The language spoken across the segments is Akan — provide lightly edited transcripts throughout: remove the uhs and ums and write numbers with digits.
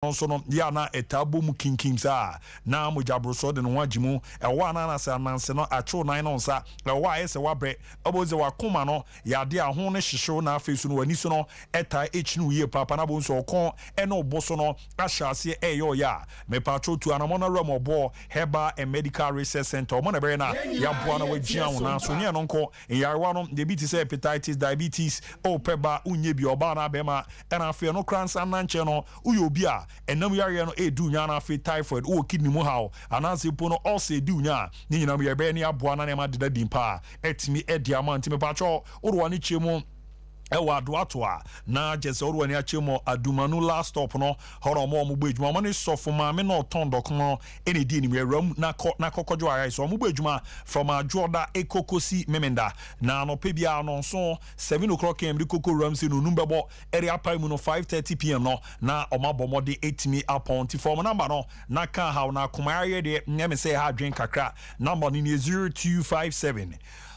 nso no ya na etabo mu kinkim sa na mojabro so de no wajimu ewa na na sa nanse no acho nan no nsa ewa ese wabre oboze wakoma no ya de aho ne hyehyew na afesu no wani so no eta echinu ye papa na bo nso okon ene oboso no ahyase eyo ya me pacho tu anamona ram obo Heba and Medical Research Center omo na be na ya boa na wajia wona so ne no nko yarewa no de bi ti say hepatitis diabetes opeba unye bi oba na be ma ena afi no kransa na nche no uyo obi a enam yare no edu nya na afi typhoid o kidney mu haw anase po no also edu nya ni nyina me be ne aboa na ne ma deda dimpa etimi ediama ntimi pacho orwa ni chemu ewa adoatoa na jese orwa ni achemo adumanu last stop no horo mo mo gbejuma mo ni sofo ma me no tondok no eni di ni meram na kokojo ayai so mo gbejuma from ajoda ekokosi memenda na no pebia no so 7 o'clock am di koko ramsi no numbebo area pai mu no 5:30 pm no na omabomode 8 appoint form number no na ka ha na kumaye de nyame say ha drink kakra number ni 0257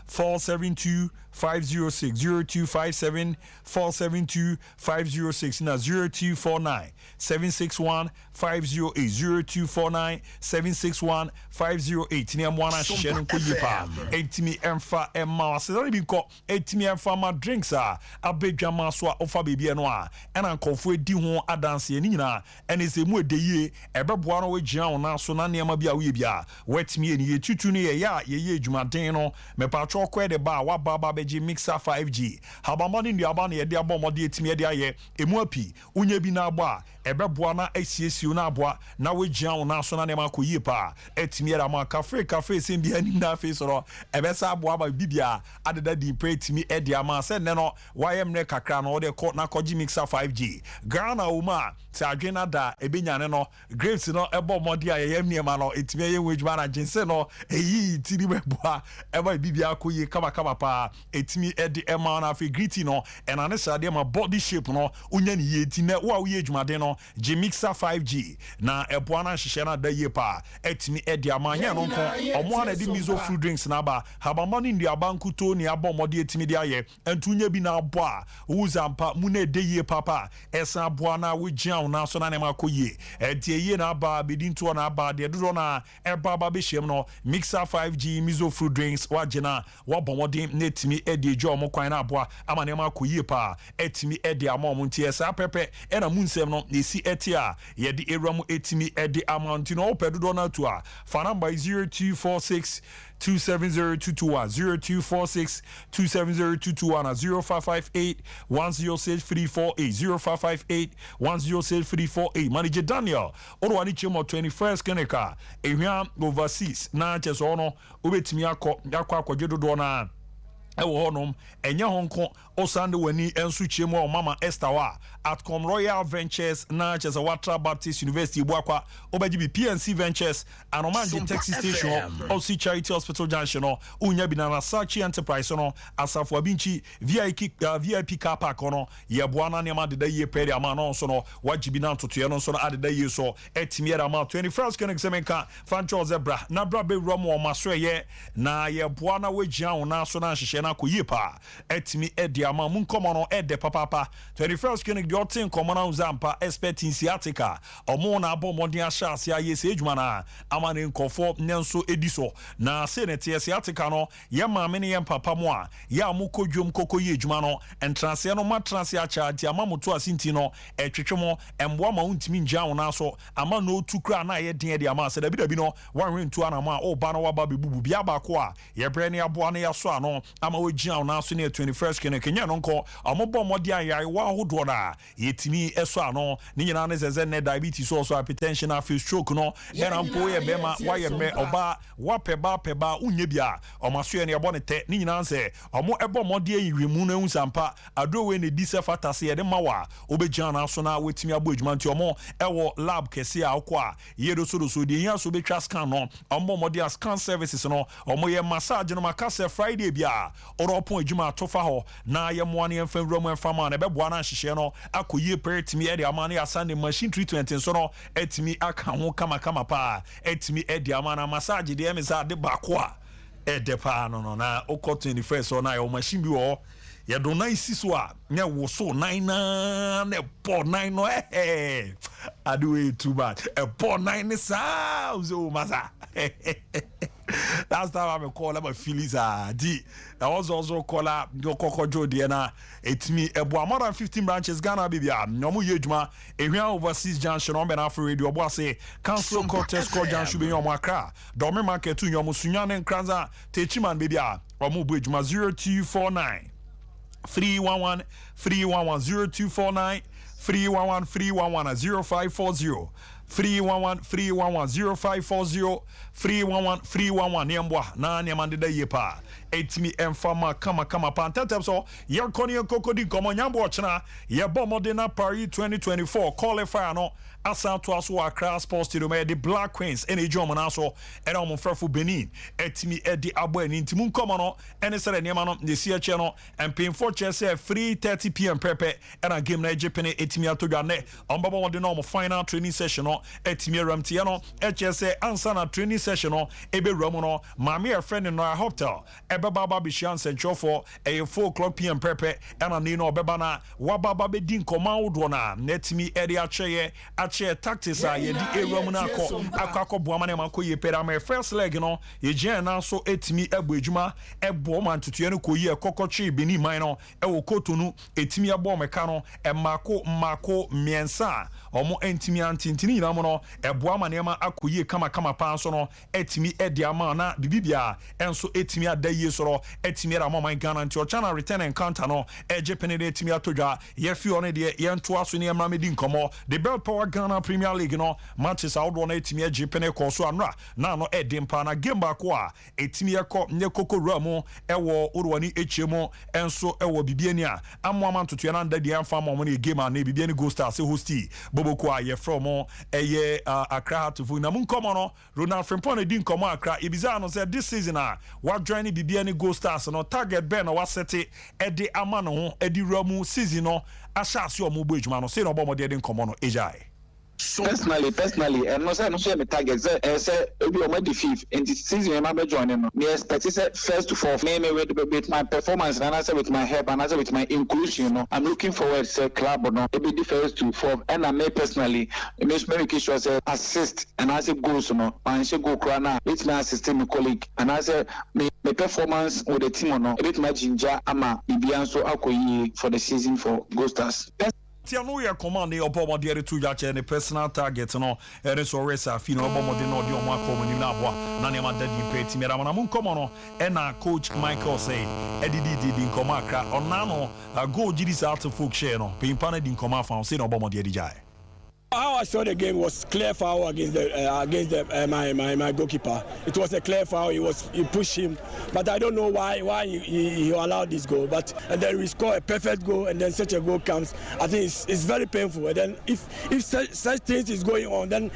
472 506 0257 472 506 na 0249 761 508 0249 761 508 ni amwana hye no koyipa etimi emfa emma asere bi ko etimi emfa ma drinks a abedwama so a ofa bebie no a ena nkofo edi ho adanse ni nyina ene se mu edeye ebeboa no wagia wona so na nema bia wo ye bia wetimi eni ye tutu ni ye ya ye edwumaden no me patro ko de ba wa baba beji mixer 5G habamani ndi aba na ye de abomode etimi ye de aye emu api unye bi na agba ebeboa na asiesio na aboa na wagia wona so na nema koyi pa etimi era ma cafe se bia nim na face ro ebesa aboa ba bibia adeda di pretimi e de ama se ne no wayem ne kakra no de ko na koji mixer 5G Ghana uma se adwena da ebenyane no grapes no ebomode ayem niema no etimi ye wedwuma na jinse no eyi tiri beboa eba bibia koyi kama pa etimi e de ema na fe griti no enane sade ma body shape no unya ni yeti na wa ye adwumade no G mixer 5G na eboa na hihye na da ye pa etimi e de ama nya no nko omo na de mizo fruit drinks na ba habamani ndi abankuto ni abomode etimi de aye entunya bi na aboa uzampa mu na de ye papa esa aboa na wogia na so na ne makoye etie ye na aba bedinto na aba de dodo na eba ba be hiem no mixer 5G mizo fruit drinks wagena wabomode netimi e de jo mo kwan na aboa ama ne makoye pa etimi e de ama mo ntie esa pepe e na munsem no esi etia ye de eramu etimi e de amount no opedodo na to a fa number 0246 270221 0246 270221 0558 106348 0558 106348 Manager Daniel Orwa ni chemo 21st Kenika ehia overseas na cheso no obetimi akwa dodo na ewo honom enye honko osande wani ensu chemo mama Esther wa Atcom Royal Ventures na chesa Watra Baptist University Buakwa obajibi PNC Ventures anomanje taxi station Osi Charity Hospital Junction no unya bi na Sachi Enterprise no asafo abinchi VIP car park no ye boana ne ma deda ye pere ama no so no wajibi na ntoto no so no adeda ye so etimi era ma 21st Connect Semenka Fancho Zebra na bra be romo maso ye na ye boana wagia wona so na hye na koyi pa etimi edi ama mun komo no ede papa 21st Connect the otin komo na uzampa expecting siatica omo na abomodin ahase aye se edwuma na ama ne nkofo nenso ediso na senate siatica no ye maame ne ye papa mo a ya mukodwom kokoyi edwuma no entrance no matranse acha ti ama moto asinti no etwetwemo emboa ma untimi ngia wona so ama no tukura na ye den de ama se dabi no wanwentu anama oba no waba bebubu bia ba ko a ye bre ne aboa ne yaso ano ama ogia na so ne 21st Kenya no nko amobọ modi ayare wa hodo na yetimi eso ano ni nyina ne zeze ne diabetes also hypertension afi stroke no era mpo ye bema wa ye me oba wa peba unye bia omaso ye ne ebo ne te ni nyina nse omo ebo modi ayiwemu no unsampa adowe ne dise fatase ye de mawa obegia na so na wetimi abo adwuma nti omo ewo lab kese a akwa ye do so de hia so betwa scan no omo modi scan services no omo ye massage no makase Friday bia oropon adwuma atofa ho na ye moane emfa wura mu emfa ma na beboa na hihye no akoyie peritimi e de amane asane machine treatment so no etimi aka ho kama pa etimi e de amana massage de emisa de bakwa e de pa no na okọ 21st so na ye machine bi wo ya do nine siswa nya wo so nine na ne po nine no I do it too much a po nine so masa that's time I call up a Phillies D. I was also call up your Coco Joe Diana. It's me a more than 15 branches Ghana baby. No more yejuma. A real overseas junction on Benafri Radio Boise. Council Cortes Corjan should be on my car. Dorme market to your Musunyan and Kranza. Techiman baby. Or move bridge 0249 311 311 0249 311 311 0540 311 311 0540 311 311 Niambwa na niamande da yepa etimi emfama kama pantatem so ye koni kokodi komo nyambo chena ye bomode na Paris 2024 qualifier no asa to aso Accra Sports Stadium the Black Queens ene jomo na so ene omo frefo Benin etimi edi abo ani ntimu nkomo no ene sere niama no de sie che no empinfo che se free 30 pm pepe ena game na ejepene etimi atodwa ne ombabo de no final training session no etimi ramtie no eche se ansa na training session no ebe ramu no mami a friend no hotel ebe baba bishan central for 4 pm pepe ena ni no beba na wababa be din koma wodo na netimi edi acheye che tactics a ye di erum na akọ boama na manko ye pera my first leg no ye gen na so etimi ebo adwuma ebo man tutu no ko ye kokochi beni man no e wo kotonu etimi ebo meka no e mako miensa omo entimi antintini na mo no ebo ama na ma akoye kama pa so no etimi edi ama na bibibia enso etimi adaye soro etimi ra mo man Ghana nti o chana return encounter no ejepene de etimi atodwa ye fi one de ye nto aso ne emra medi nkomo the belt power Ghana Premier League no matches out one etimi ejepene ko so anra na no edimpa na game back a etimi ekọ nye koko ramu ewo urwani echemo enso ewo bibiani a amwama ntoto na ndade amfa mo ne game na bibiani Go Stars hosti boboko a ye from eye Accra to fu na mun komo no Ronald Frimpong na din komo Accra ibiza no say this season wa join bibiani Go Stars no target ben no wa seti ede ama no ho edi ramu season no asha ase omo bo ejuma no say no bo mo de din komo no ejai. Personally, and no say me target say we already fifth in the season I'm not joining. Me expect say first to fourth. Me with my performance and I say with my help and I say with my inclusion. You know, I'm looking forward to club or no. Maybe the first to fourth. And I may personally, it makes me make sure say assist and I say goals. You know, and say go crana. It's my assistant my colleague and I say my performance with the team or no. It's my ginger ama ibianso akoyi for the season for Go Stars. Tiano ya command obomo de to ya che ne personal target no ere so resa fi no obomo de no de omo akomo ni na boa na ne ma dadi peti mera na mun komo no e na coach Michael say edidi di nkomo akra ona no go jiri sa to folk share no pimpa na di nkomo afa say no obomo de jai. How I saw the game was clear foul against my goalkeeper. It was a clear foul. He pushed him, but I don't know why he allowed this goal. But and then we score a perfect goal, and then such a goal comes. I think it's very painful. And then if such things is going on, then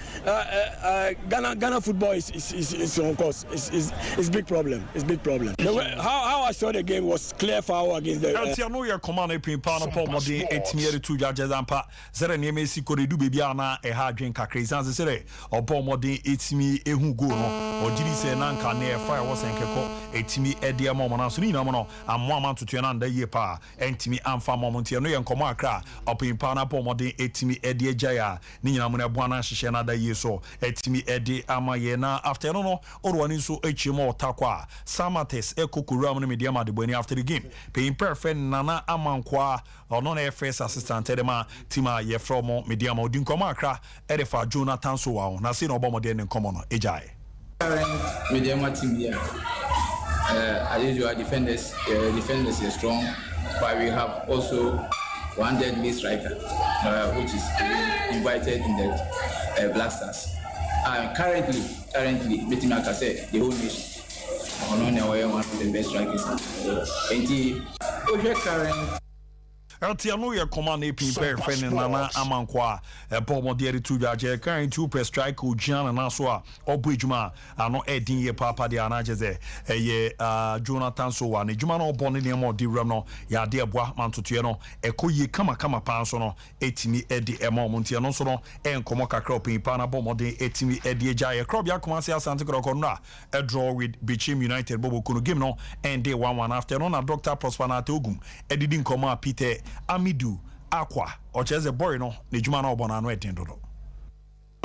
Ghana football is on course. It's big problem. It's big problem. How I saw the game was clear foul against the. Tiano ya command pimpa Paul Modi etimiere to judges ampa zere ne mesi koredu baby na eha adwen kakra isanse sere obo modern etimi ehu go no ogiri se na nka na e fire was enkeko etimi ede amom na so ni na mo no amwa ntoto na nda ye pa entimi amfa mom ntia no ye nkomo akra opimpa na po modern etimi ede agya ni nyina mo na bo na hyehe na da ye so etimi ede amaye na after no orwani so echimo otakwa Samates ekokuru am no media ma de boni after the game paying perfect nana amankwa ono na first assistant edema tima ye from media ma odin komo akra edefa Jonathan so wa na say no obomo de nkomo no ejai media ma team here as usual defenders are strong, but we have also one deadly striker which is invited in the Black Stars. Currently meeting like I said the whole nation on one of the best strikers. And the current Eltiano ye command AP pair friend nana amankwa bomo de to jaje kan two per strike Ujiana Naswa Obujuma ano edin ye papa de anajeze ye Jonathan so one juma no boni ne mo di ram no ya de boa mantoto no ekoyi kama panso no etimi edi emo montia no so no enkomo kakra opin pa na bomo de etimi edi eja ye krobia komase asante kroko no a draw with Bichim United bobo kuno game no and day 1-1 after no na Dr. Prosper na Ogum edidin koma Peter Amidu Aqua or Cheze Boy no Nijumana Bonano Etendodo.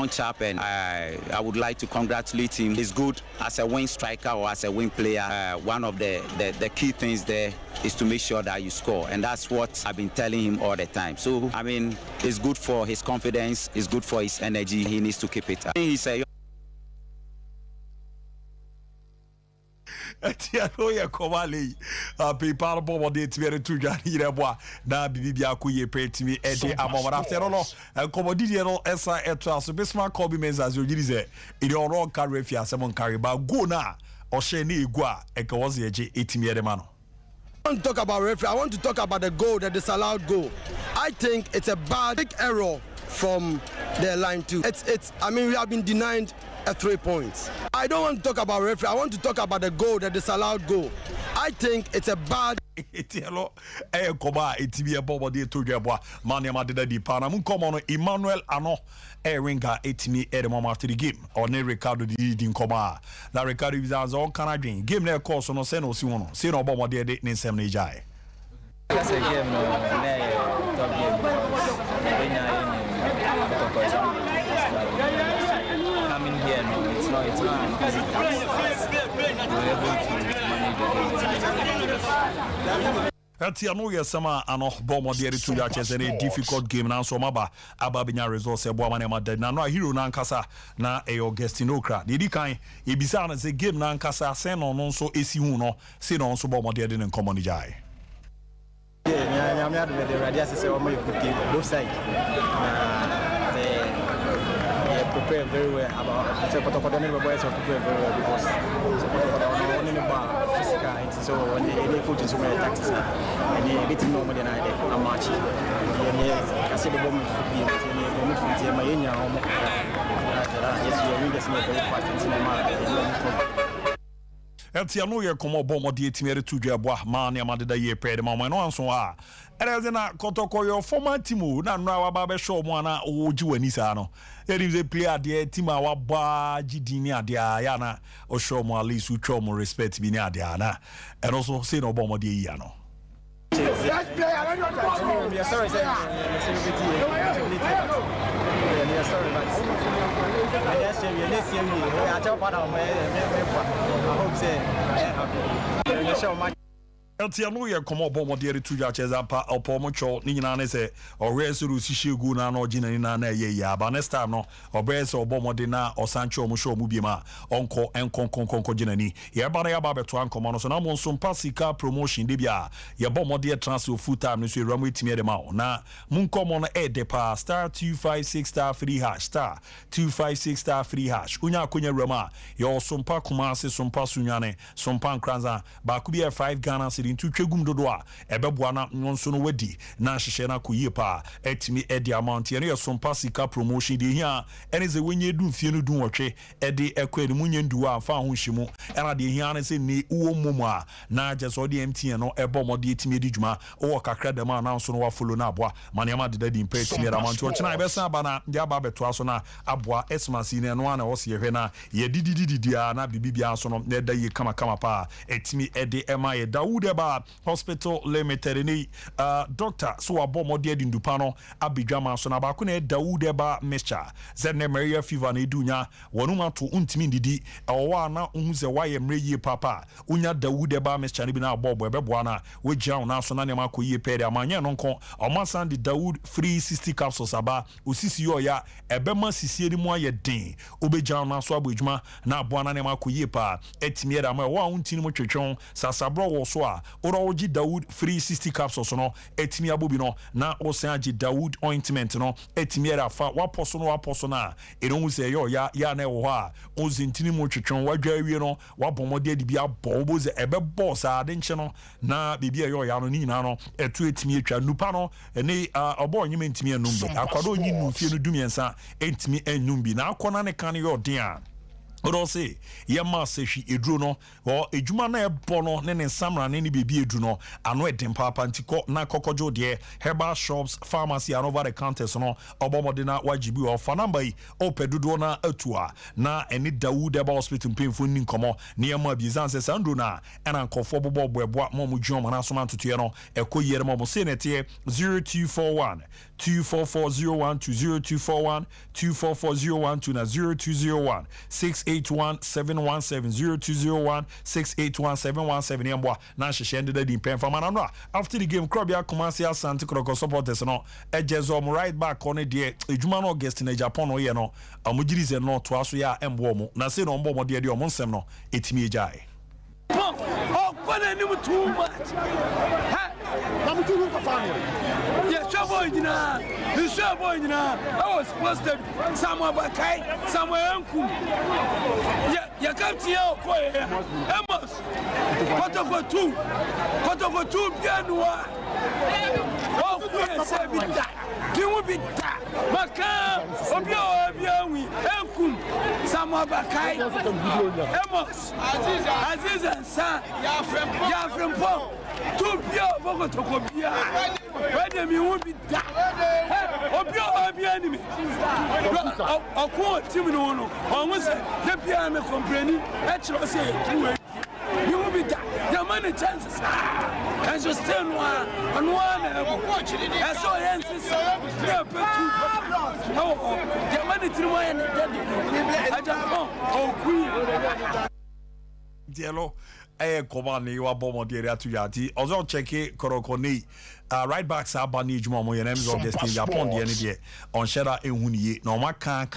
Chap, and I would like to congratulate him. He's good as a wing striker or as a wing player. One of the key things there is to make sure that you score, and that's what I've been telling him all the time. So I mean, it's good for his confidence, it's good for his energy. He needs to keep it. He's a Tiano ya komali PayPal bobo de tiere tuja hireboa na bibia akuye petimi ede amomara after no komodidi no esa eto aso besma call be menzas yirize ide oro carry fi asem carry ba go na o she na egu a ekowoze eje etimi ede ma no. I want to talk about referee. I want to talk about the goal, the disallowed goal. I think it's a big error from the line too. I mean, we have been denied 3 points. I don't want to talk about referee. I want to talk about the goal, the disallowed goal. I think it's a bad. Etielo koba etibia bobo de tojeboa mane ma de di pana mun komo no Emmanuel ano ringa etimi edemo after the game on Ricardo di nkoma na Ricardo bizanzo on kanadwen game na course no se no si wono se no bobo de ne nsem na ejai. That's a game no na top game coming here no it's not an easy task. We're able to manage the game. Atiano yesama ano bomo de to ya chese a difficult game na so maba ababenya results e boama na ma de na no hero na nkasa na e Augustino Kra de di kan e bisa na se game na nkasa se no no so esi hu no se no so bomo de ne nkomo ni jai. Yeah, I'm not with the radio say o mo both side. They prepare very well about so prepare very well because only about physical so when they put in so many tactics and they get no more than a match and kasi the bomb be bomb for my enya yes we are really very fast in the Etiano ye komo bomo de etimiere tudwa boa ma na ma de ye pede ma no anso a ereze na kotoko yo former team na no aba be show mo na oji wani sa no eri ze player de team a wa ba gidini ade ya na o show mo ali su show mo respect bi ni ade na and also say no bomo de yi ano. Yes, player, I don't know. We are sorry, sir. We are sorry, but yes, we are talking about I hope say you show much. Eltiano ye komo bomo de tuja cheza pa opomo cho ni nyina ne se oresuru sishegu na no gina ni na ye ya ba next time no obese obomo de na osancho mo show mu biema onko enkonkonkonko gina ni ye ba na ya ba beto ankomo no so na mo Sompa sika promotion de bia ye bomo de transfer full time no so ramu etimi de ma na mun komo no de pa star 256 star 3 hash star 256 star 3 hash unya akonya rama ye Sompa kumase Sompa sunyane Sompa nkranza ba ku bia 5 Ghana cedi into twegum dodo a ebeboa na nso no wadi na hyehyɛ na koyie pa etimi edi amount ye no Sompa sika promotion de hia ene ze wenye du fie no du wotwe ede ekwa ni munye ndu a fa ho hyimu era de hia ne se ni uwo momu a na je so de MTN no ebomode etimi edi dwuma wo kakra de ma na nso no wa follow na aboa manema de dadi mpa etimi amount wo chena ebesa ba na de aba beto aso na aboa esmasi ne no na wo se yehwe na ye didididi a na bibibia aso no na da ye kama pa etimi ede ema ye Dawood Hospital Limited ni doctor so abomode edi ndupa no abidwama so na ba ko na Dawood mixture zenne Maria fever na edunya wonuma to untimi ndidi owa na unze waye mreye papa unya Dawood mixture ni bi na abobo ebeboa na wegya na so na ne makoyie pede amanye no nko omasan di Dawood 360 capsules aba osisi yo ya ebema sisie ni mu aye den obegya na so abodwuma na aboa na ne makoyie pa etimi era ma wa untini mu twetwon sasabro wo so a oro oji Dawood 360 capsules no etimi abobi no na osan agi Dawood ointment no etimi era fa waposo na eno se yo ya na ewo ha ozintini mu twetwon wadwa awie no wabomode adi bia boboze ebe boss ade nche no na bibia yo ya no ni nyina no etu etimi atwa nupa no ene obo onyim entimi enum bi akwado onyi nufie no dumiensa entimi enum bi na akona ne kan yo den a Orose yema seshi edru no o ejuma na ebo no ne samra ne bebi edru no ano edem papa ntiko na kokojo de herbal shops pharmacy and over the counters no obomode na wajibi o fa number yi o pedudo na atua na eni Dawood Eba hospital pemfo ni nkomo ne yema biezanse sandro na ena nkofo bobo boeboa momu jom na soma ntoto no ekoyere momo senete 0241 24401 0241 24401 na 0201 681-717 0201-681-717 yemboa na sheshe ndeda di pen fama na after the game Krobia Kumasi Asante Kroko supporters no ejezo mo right back on de ejuma no August na Japan no ye no amugirize no to aso ya embo mo na se no mbo mo de omo nsem no etimi ejai oh kwana ni too much ha na mutu ko family yeah shabo nyina I was posted somewhere bakai somewhere anku ya captain ya ko Amos kotoko 2 bianwa oh kuya sebita kimu bita maka obiawi anku somewhere bakai Amos Aziz and Sa ya from Paul 2 bia bokotoko bia where me won't be that obia enemy akwo team no no on say the bia me complaining e chiro say 2 you will be that the money chances and just stay no and one so yes yeah no the money team one I just oh queen dielo komani wa bomo de atu yati ozo cheke korokoni right back sa bani ejuma mo yenem zo August Japan de ne de on shera ehuniye na oma kan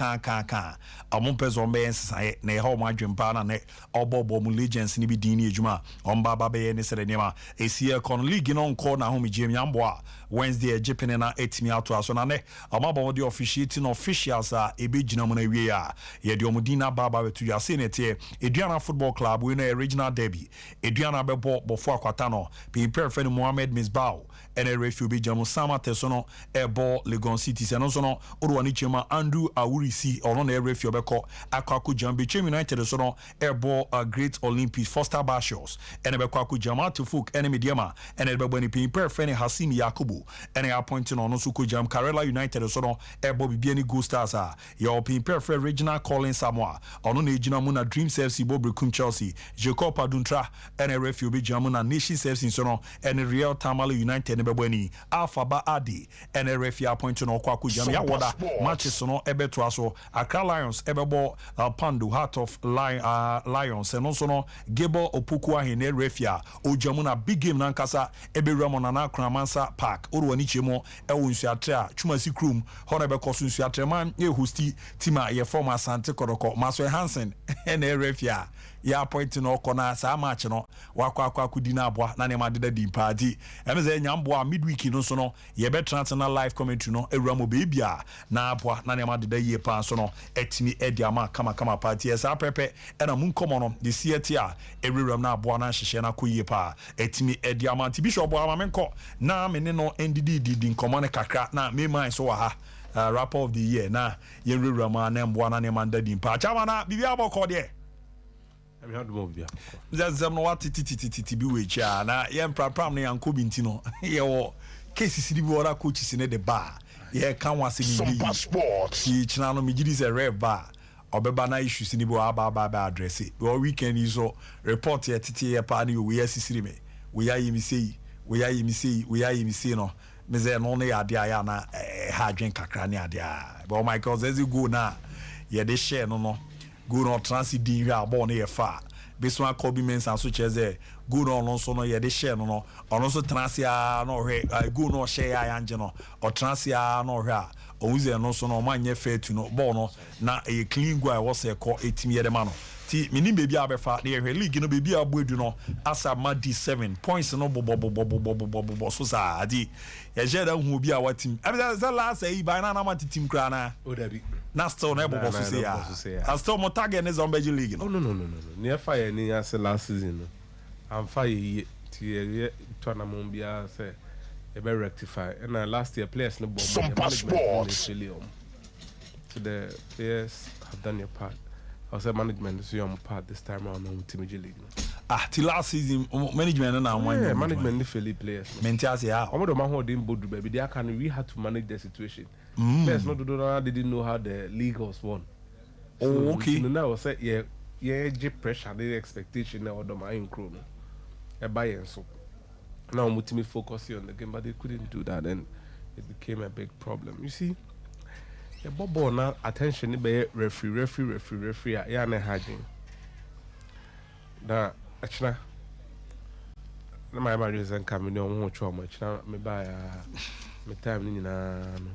amon pezo mbe ensaye na e ha o madwempa na ne obobo mu legends ni bi din ni ejuma on baba be ne sere nema esie kon league no nko na homi jem yambo a Wednesday ejipene na etimi ato aso na ne amabo de officiating officials a ebegina mo na wie a ye de omudina baba wetu ya senete Eduana Football Club we na regional derby Eduana bebo bofo akwata no pe perfect Mohammed Misbah ene refi obi jamu sama tesono ebo Legon City se no so no orwani chema Andrew Awurisi ono na refi obeko akwaku jambe Chem United so no ebo Great Olympics Foster Bashos ene beko akwaku jama to folk enemy diema ene bebo ni pe perfect Hasim Yakubu ene appointing ono so ko jam Karela United so no ebo bibiani Go Stars a your pe perfect regional calling Samoa ono na ejina mu na Dreams FC Bobrekum Chelsea Jacob Aduntra ene refi obi jamu na Nations FC so no ene Real Tamale United bebani Alphaba Adi NRF appointing okwaku jam ya woda matches no ebeto aso Accra Lions ebebo Pandu Heart of Lions and also no Gable Opoku ahine refia ojamu na big game na nkasa eberuamo na Accra Mansa Park orwani chemo ewo nsuatra chumasi krum hona be koso nsuatra man e hosti tima ye former Asante Koroko Maso Hansen NRF ya appointing okona sa match no wakwa kudina abwa na ne madeda di party emeze nyambo midweek no so no ye be transnational live commentary no ewramo bebia na abwa na ne madeda ye pa so no etimi ediama kama party esa pepe ena munkomo no de siete a ewram na abwa na hyehye na koye pa etimi ediama ti bishop abwa menko na me ne no nddd nkomo ne kakra na me man so wa ha rapper of the year na ye ewram na mbwa na ne mandadi pa chama na bibia aboko de Zem no what titi bi we cha na ye pram na yanko binti no ye wo cases di bi ora coaches in the bar ye kan wase ni bi ti china no migidi se rev bar obeba na issues ni bi aba address it we weekend is so report ye titi ye pa ni we asisiri me we ayi mi sei no me ze no na ade aya na ha dwen kakra ni ade a but my god as you go na ye de share no go no transit din wi abo na ye fa beswa kobi mensa so cheze go no so no ye de share no ono so transia no hwe go no share ya anje no o transia no hwe a ouze no so no manye fetu no bo no na e clean go I was e ko etimi ye de ma no Ti mini baby abefa the league no baby abuedu no asa ma D7 points no bo so sa adi ye je da hu bi a watim abisa last say by na ma team kra na o da bi na still na bo so say ya still mo target ne Zombeji league no no near fire ni as last season no am fire ti tournament bia say e be rectify and last year players no bomb Sompa Sports. So the players have done your part. I say management is your part this time around on Team League. Till last season management na one management the Philly players. Mentia say ah. Omo do man hold in board baby they can we had to manage the situation. Players not do didn't know how the league was won. Oh okay. So now say yeah pressure the expectation now do my incro no. E buy and so. Now we team focus on the game but they couldn't do that and it became a big problem. You see the ball now attention be referee ya na hiding. Da achna na my body is coming on ho chwa achna me buy me time ni na no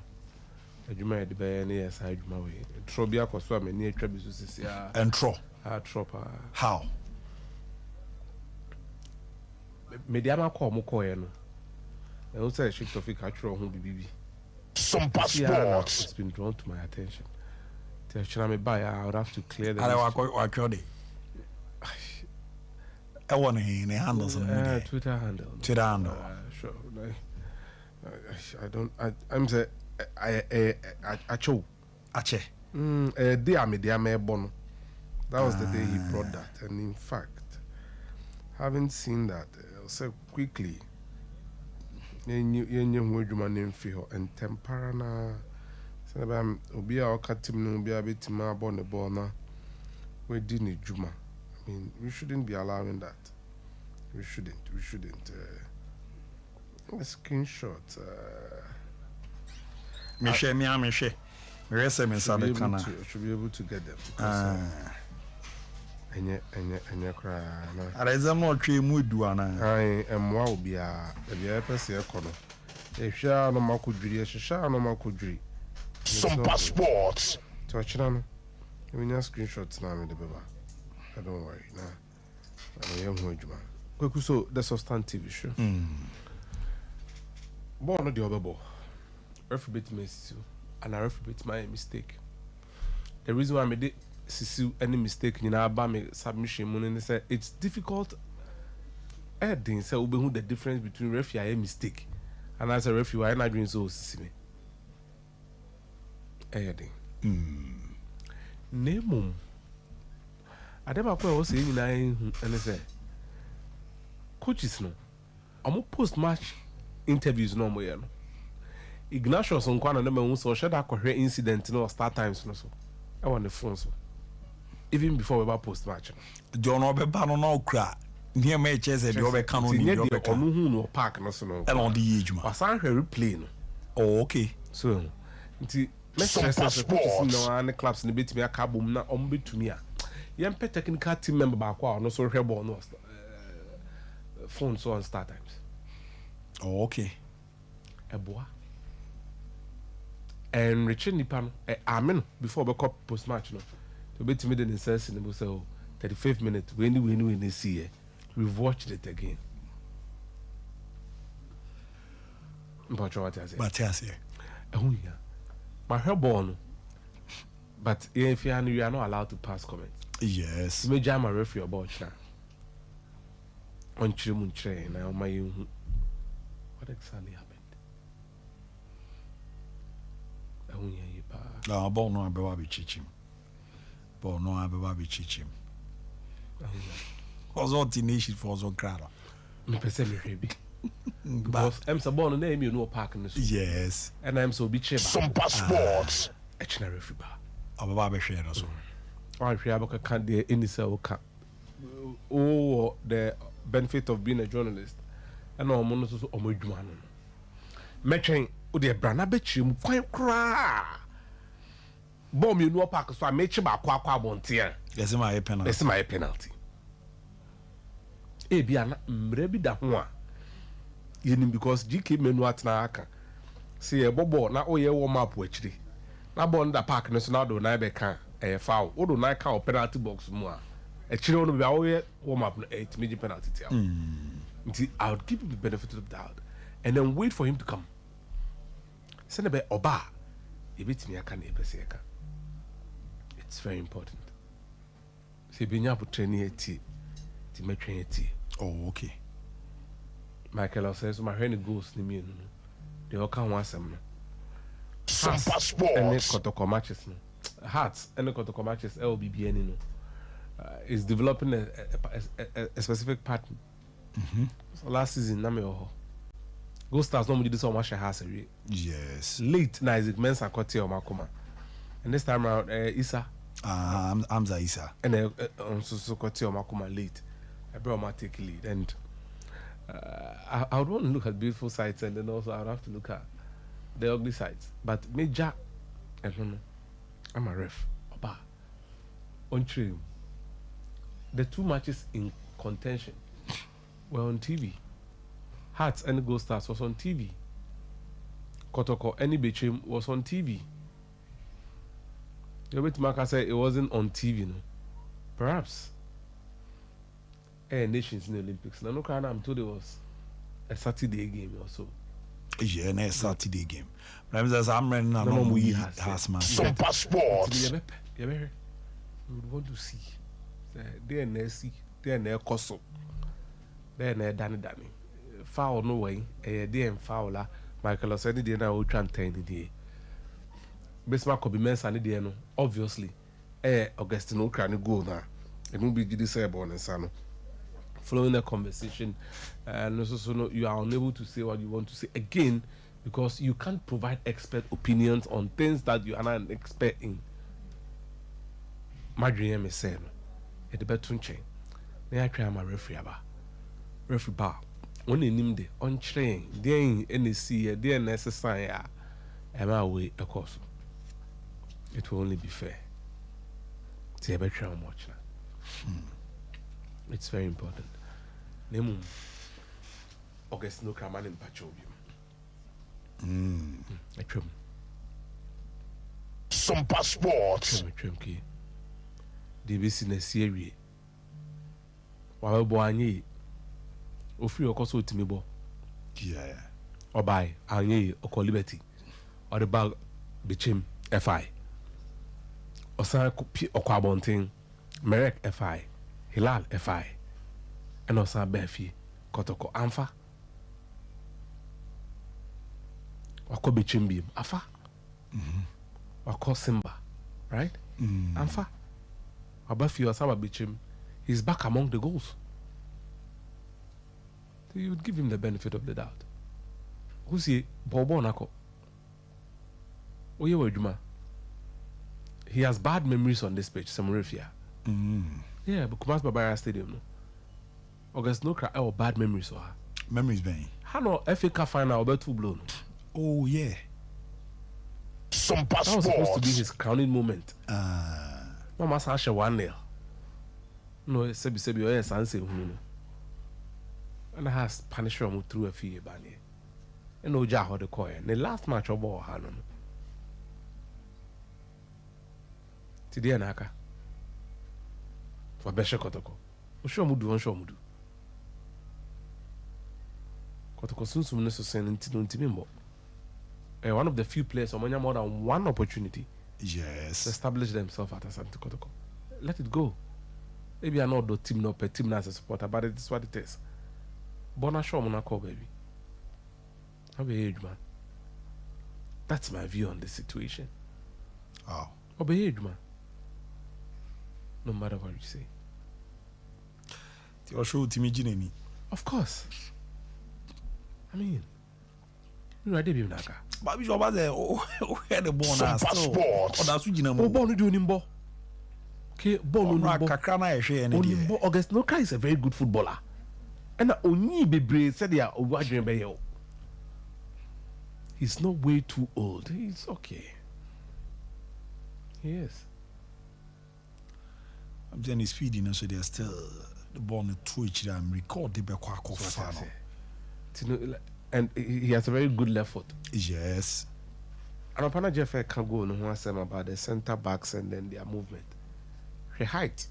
adwuma de be na yes adwuma we tro bia koso me ni atwa bi so sisi a entro how me dia ma ko mo ko ye no e o say shift of catch ho bibibi Sompa Sports. It's been drawn to my attention. I would have to clear the I want to handle some Twitter handle. Sure. I'm say I chose. Ache. That was the day he brought that, and in fact, having seen that, I'll say quickly. And temperana obi a okatim no obi a betima abon the ball na we did ni juma. I mean, we shouldn't be allowing that. We shouldn't screenshot me share should be able to get them because enye kra na arazam no twe mu du ana ai emwa obi a bia pese ekono ehwa no makodwiri ehwa no makodwiri Sompa Sports. to chira no we nya screenshots na me de beba don't worry na I am hu adwuma kweku so the substantive issue ball no the obebo referee bit miss and a referee bit my mistake the reason why I made Sisi any mistake in our submission money say it's difficult didn't say who the difference between referee and mistake and as a referee I not doing so Sisi me name I never was saying and say coaches no I'm post match interviews no more no Ignatius on kwana na me so share that incident no start times no so I want the phone so even before we about post match John Obeba no kra near me chese de obeka no ni obeka no hu no park no so no e on the age ma wasan hwe replay no oh okay so nti message no and clubs ni betimi aka bom na om betumi a yem pe technical team member ba kwa no so hwe ball no phone so on start times oh okay eboa and Richard nipa no amen before we call post match no to bet me the necessity no say 35 minutes we see we've watched it again but what I say yeah my hair born but if you are not allowed to pass comments yes you may jam a referee about now on Chimun train now my what exactly happened ball no abewa be chichim ball no abewa be chichim was all teenage for so crowd me pese me hwebi because I'm so born na emi no park no so yes and I'm so be cheba Sompa Sports. echna referee ba ababa be hwe no so I hwe abaka kan de inisa oka oh the benefit of being a journalist and no mo so omodwuma no metwen o de brana be chirem kwan kra ball me no park so a mechi ba kwa abonte yes my penalty e bia na mre bi da ho a yenim because GK menu atna aka see e bobo na o ye warm up achiri na ball da park no so na do na be kan foul o do na ka o penalty box mu a A chino no be away warm up 8 major penalty. I would give him the benefit of the doubt and then wait for him to come. Send a bit oba. It's very important. See, being able to train to make train. Oh, okay. Michael says, my hand goes to me. They all come once. Sompa Any Sports. Kotoko matches. Hearts, any Kotoko matches, LBBN. Is developing a specific pattern. So last season, Ghost Stars normally do so much has a Yes. late na Isaac Mensah Kote or Makoma. And this time around, Issa. Hamza Issa. And so Kote or Makoma late. I brought my take lead. And I would want to look at beautiful sides and then also I would have to look at the ugly sides. But Major, I don't know. I'm a ref. Oba. On train. The 2 matches in contention were on TV. Hearts and Ghost Stars was on TV. Kotoko and Ibechim was on TV. The way Maka said it wasn't on TV, no. Perhaps. Nations in the Olympics. Now, no, I'm told it was a Saturday game or so. Yeah, and a Saturday game. But I'm running on No, we has man. Sompa Sports. You would want to see. They are near Koso. They are near Danny. Foul no way. They and fouler. Michael said they now try and turn the day. Bismarck could be men's and the no. Obviously, Augustino can go now. It won't be this airborne and son. Following the conversation, and also you are unable to say what you want to say again because you can't provide expert opinions on things that you are not an expert in. My dream is saying. At the bedroom chain. Then I try my referee bar. When you name the on train, then any see a necessary am I away a course. It will only be fair. See a better much. It's very important. Name August no Kraman in Pachobium. A trim. Sompa Sports. Trim key. The business series. While boy, Ofri or Coso to me, bo. Yeah. Or buy Anye or call Liberty. Or the bag Bichim FI. Or San or Quabonting, Merek FI, Hilal FI, and also Befi, Kotoko Amfa. Or call Bichim Beam, Afa. Or call Simba, right? Amfa. Abafi or Saba Bichim, he's back among the goals. So you would give him the benefit of the doubt. Who's he? Bobo Nako. Oye Juma. He has bad memories on this page, Samurifia. Yeah, but Kumas Babara Stadium, no. August no cry or bad memories or her. Memories bang. How FA Cup final about 2 blown. Oh yeah. Sompa That was supposed to be Sports. his crowning moment. Mama Sasha 1-0. No, Sebi or Sanse Hunu. And I has punished him through a few banny. And no Jaho the coin. The last match of ball Hanon. Today Naka. For Besha Kotoko. Oshomudu on Shomudu. Kotoko Sunsum Nesso Sentino Timimbo. One of the few players on more than one opportunity Yes. to establish themselves at Asante Kotoko. Let it go. Maybe I know the team not per team as a supporter, but it is what it is. Bona show Monaco, baby. How be age, man? That's my view on the situation. Oh. Obey age, man. No matter what you say. Your show Timmy Ginny. Of course. I mean, you know, Debbie Naka. But we should have the where the ball now Sompa still. Sports. Oh, that's what you know. Oh, born do nimbo. Okay, born nimbo. Kakana eshe ene die. Onimbo August Noka is a very good footballer. And Oni Bebre said they are watching by you. He's not way too old. He's okay. He is. I'm saying he's speeding, so they're still the ball in twitch. I'm recording the back of final. And he has a very good left foot. Yes. And Opana Jeff can go on who asked them about the center backs and then their movement. The height.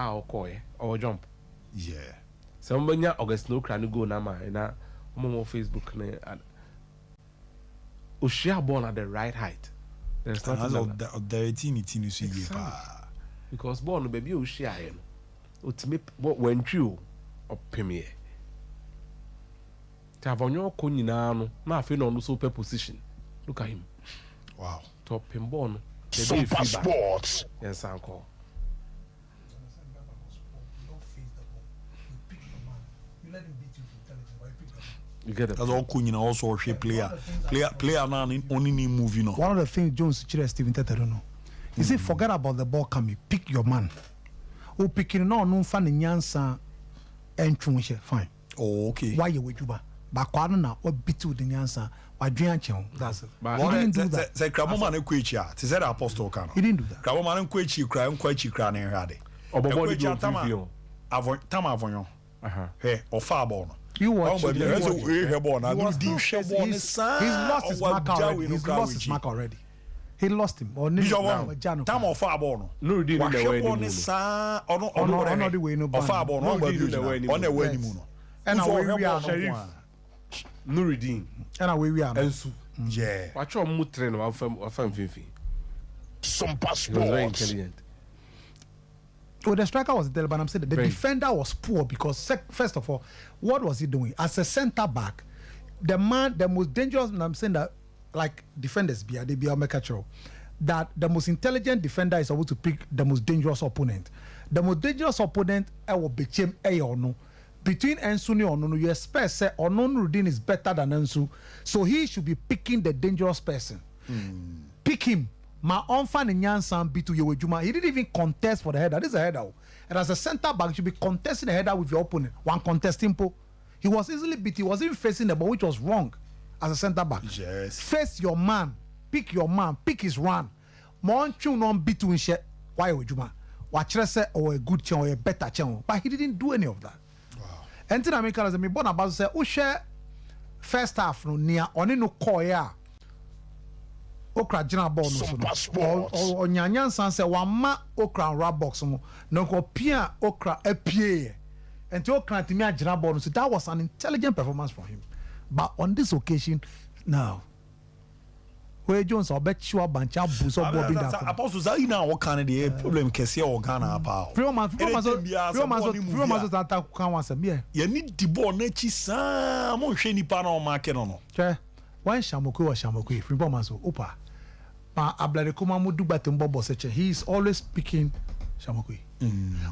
okoye or jump. Yeah. Somebody August no can go na man na on Facebook na Oshia born at the right height. There's nothing the 18 so because born baby Oshia him. Ultimate what went you or premier. Tavonyo ko nyina no na afi no so per position. Look at him. Wow. Top him born. Sompa Sports. Yes, uncle. You get it. That's all cool, also a player now only need movie no. One of the things Jones Steven Tete don't know. He said forget about the ball coming, pick your man. Oh, picking no fan in Yansa and Chunche, fine. Oh, okay. Why you with you ba? Bakwana or beat with the Yansa, why drink channel. That's it. He didn't do that. Say Kraboman and Quechia. It is that apostle can. He didn't do that. Kraboman and Quechi cry and Quechi cry and had it. Tama Avon. Hey, or Farbon. You watch him. He's lost his mark already. He's lost his mark already. He lost him. Or Tam of Farbon. No, didn't on the way no Farbon on the way. And we are Sheriff. Nuruddin. And away we are. Yeah. Watch your mutre no afam fifi. Sompa He was very Sports. intelligent. So the striker was there, but I'm saying the defender was poor because first of all, what was he doing as a centre back? The most dangerous. And I'm saying that like defenders be they be a that the most intelligent defender is supposed to pick the most dangerous opponent. The most dangerous opponent will be A or no. Between Ensu and Onono, you expect say Onono is better than Ensu, so he should be picking the dangerous person. Pick him. My unfan in Yansan beat to Yewejuma. He didn't even contest for the header. This is a header. And as a centre back, you should be contesting the header with your opponent. One contesting po. He was easily beat. He wasn't facing the ball, which was wrong as a centre back. Yes. Face your man. Pick your man. Pick his run. Monchu non beat to share. Why Yewejuma? Watch say or a good channel or a better channel. But he didn't do any of that. Wow. And then I mean, because me born about say, oh share first half no near only no koya. Okra jina ball no so o nyanyan san se wama okra rap box mo no ko pia okra apie enti okra timi ajina ball no so that was an intelligent performance from him, but on this occasion now where Jones or bet you bancha boost or Bobby that apostles are in our Canada problem kesi or Ghana about few months that can once a you need the ball nechi sa mo hwe nipa na o market no when Shamoku free bombers opa ma ablare kuma mu dugba tembo seche he is always picking Shamoku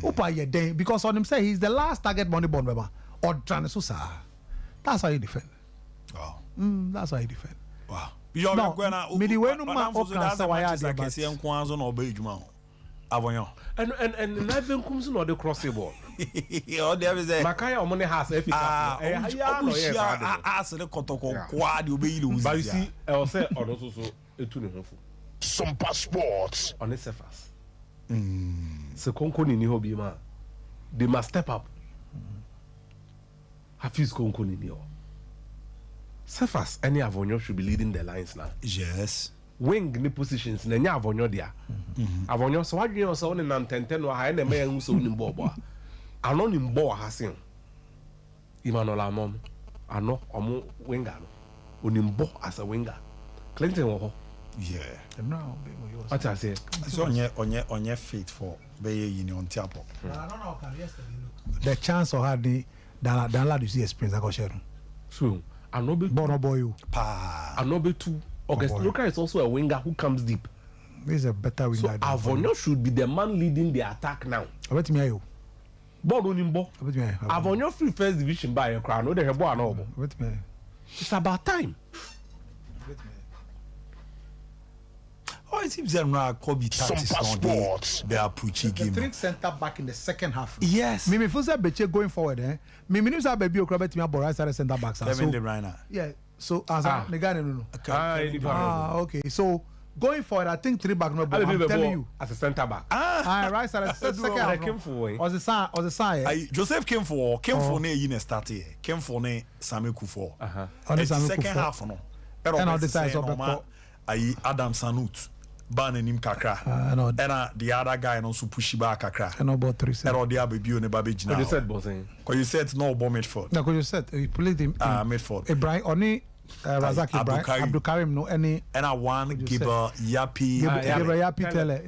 opa ye den because on him say he's the last target money bond member or Dranesusa. That's how you defend. Wow. That's how you defend. Wow. Me di we no ma o kan sa wa ya de kesi enko anzo na oba ejuma avonyo and live comes no the crossing ball. Oh there is a Makaya omone has efficacy. Ya no ya asere kotoko kwa de obe yile But you see I will say on so etu ne hofo. Sompa Sports. On the surface. Se konko ni ho bi ma. They must step up. Hafiz konko ni ho. Surface any Avonyo should be leading the lines now. Yes. Wing ni positions na nya Avonyo dia. Avonyo so wadwe so ne nam tenten no ha na me hu so ni mbo ano ni mbo ha sen. Emmanuel Amom ano omo winger no. Oni mbo as a winger. Clinton wo ho. Yeah. No, what I say. So onye fit for be union tiapo. I don't know can yesterday look. The chance of had the lad you see experience I go share. So Anobe Bono boy pa Anobe too. August Luka is also a winger who comes deep. He's a better winger. So Avonyo should be the man leading the attack now. Bet me ayo. Ball on him ball. Avonyo free first division by a crown. No the ball no. Bet me. It's about time. Oh, it seems that now Kobe tactics on the approach game. The 3 center back in the second half. Yes. Me feel say Beche going forward Me mean say baby okra bet me abora side center back. Kevin De Bruyne. Yeah. So as the guy no. Okay. So going forward, I think 3 back no. I'm telling you, as a center back. Right side second half. Came for. Was the sign? Joseph came for ne yin start here. Came for ne Sami Kufo. On the second half no. And on the side of Adam Sanut. ban nim kakra and the other guy no so push back kakra and about 3 seconds and the other baby on the baby What you said, boss? Because you said no bomb midfield. no, because you said he played him midfield. Ibrahim only Razak Ibrahim Abdul Karim no any and I one Gibber Yapi Tele.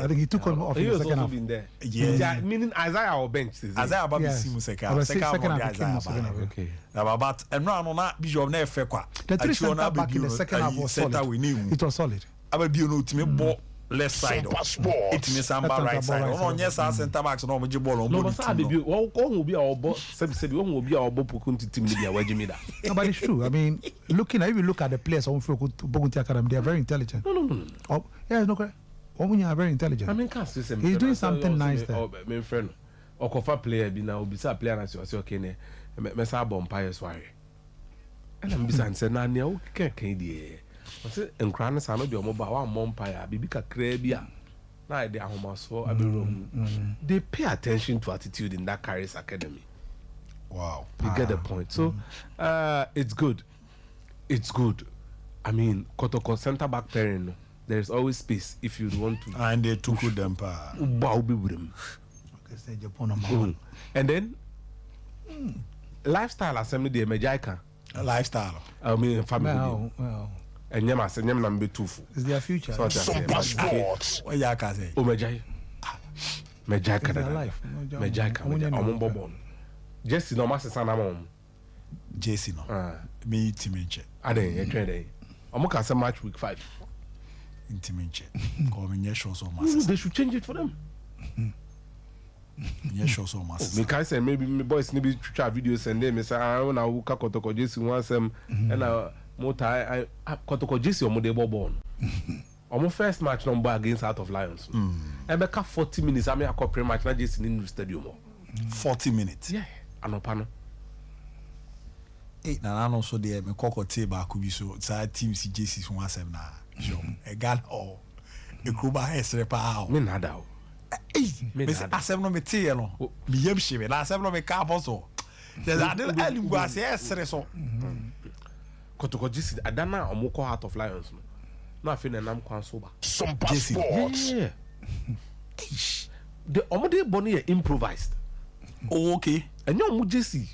I think he took on off He in the was second also half. been there. Yeah. Meaning Isaiah or bench. Isaiah Babi Yes. Simu Second second half he came in the second half. Okay. But and no not bishop na efe kwa. The three center back in the second half was solid. It was solid. Aba bi no timi ball left side. Sompa Sports. It means samba right side. Ono nye sa center backs no mo je ball on No, ball. but I baby, what will be our boss? Sebi, what will be our boss? Pukunti team Libya, where Jimmy da. No, but it's true. I mean, if you look at the players on Bogunti Academy, they are very intelligent. No. Oh, yeah, no, correct. Omunya are very intelligent. I mean, can't say He's doing something nice there. Oh, my friend, Okofa player be now, bisa player na say okay ne, me sa bonfire sware. And I'm bisa say na ne o kan die. I say enkra ne sa no de omo ba wa bonfire bibi kakra bi a. Na de ahomaso aberom. They pay attention to attitude in that Caris Academy. Wow. You get the point. So it's good. It's good. I mean, Kotoko center back pairing, there's always space if you want to. And they took them pa. Wow, be with them. Okay, say Japan number one. And then lifestyle assembly the Mejaika. Lifestyle. I mean family. Well, And Yama say Yama number 2. it's their future. So what I say, Sompa Sports. What ya ka say? Oh Mejai. Mejaika It's their da. life. Mejaika. Omon bobon. Jesse no master sana mom. JC no. Me timinche. Ade ye train dey. Omo ka say match week 5. Intiminche. Ko me nye show so Ooh, mass. they should change it for them. Nye show so mass. Me can say maybe my boys need to try videos and then me say I want to ka Kotoko Jesse one sem and mota I Kotoko Jesse omo dey born. Omo first match number against Out of Lions. E be ka 40 minutes am yakọ pre match na Jesse in the stadium. 40 minutes. Yeah, anopa no. Na no so there me kokko te ba ku bi so sa team si JC so asem na. Sure. E gal o. E kuba hesre pa o. Me nada o. Me asem no me te no. Me yem hye na asem no me ka boso. There's adel alimgu ase hesre so. Kotoko Jesse adana omo call Out of Lions no. No afi na nam kwan so ba. Sompa Jesse. Sports. Yeah. The omo dey born here improvised. Oh, okay. And you omo Jesse